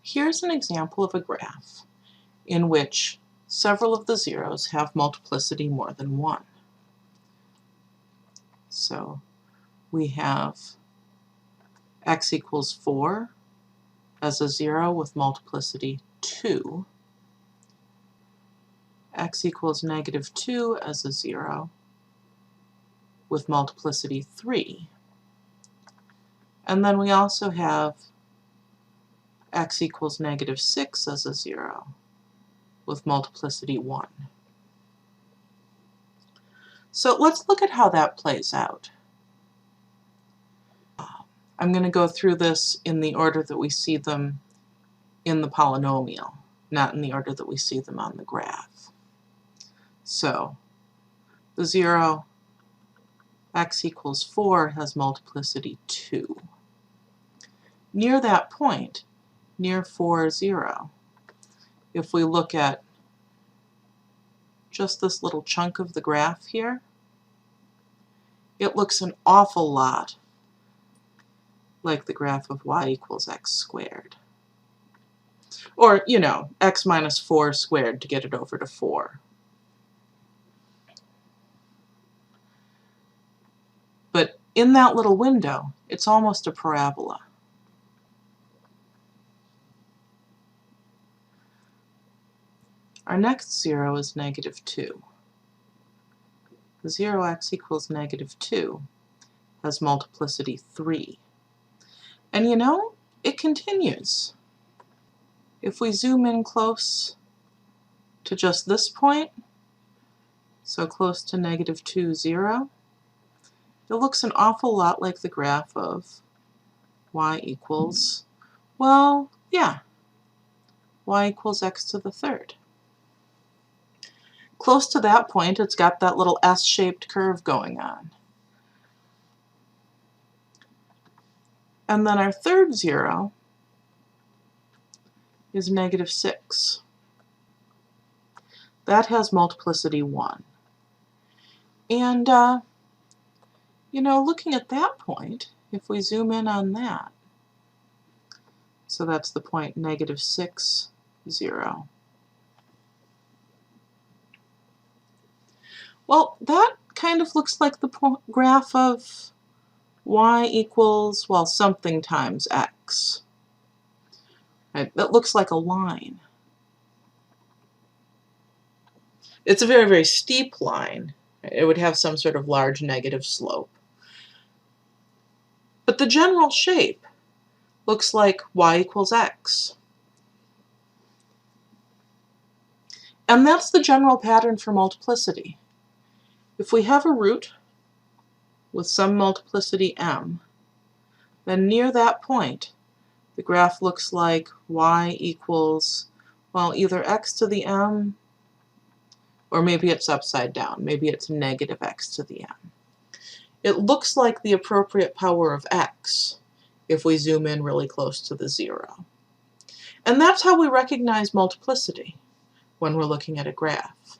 Here's an example of a graph in which several of the zeros have multiplicity more than 1. So we have x equals 4 as a 0 with multiplicity 2, x equals negative 2 as a 0 with multiplicity 3, and then we also have x equals negative 6 as a 0 with multiplicity 1. So let's look at how that plays out. I'm going to go through this in the order that we see them in the polynomial, not in the order that we see them on the graph. So the 0 x equals 4 has multiplicity 2. Near that point, near 4, 0, if we look at just this little chunk of the graph here, it looks an awful lot like the graph of y equals x squared. Or, you know, x minus 4 squared to get it over to 4. But in that little window, it's almost a parabola. Our next 0 is negative 2. The 0x equals negative 2 has multiplicity 3. And you know, it continues. If we zoom in close to just this point, so close to negative 2, 0, it looks an awful lot like the graph of y equals, well, yeah, y equals x to the third. Close to that point, it's got that little S-shaped curve going on. And then our third 0 is negative 6. That has multiplicity 1. And, you know, looking at that point, if we zoom in on that, so that's the point negative 6, 0. Well, that kind of looks like the graph of y equals, well, something times x. Right? That looks like a line. It's a very, very steep line. It would have some sort of large negative slope. But the general shape looks like y equals x. And that's the general pattern for multiplicity. If we have a root with some multiplicity m, then near that point, the graph looks like y equals, well, either x to the m, or maybe it's upside down. Maybe it's negative x to the m. It looks like the appropriate power of x if we zoom in really close to the 0. And that's how we recognize multiplicity when we're looking at a graph.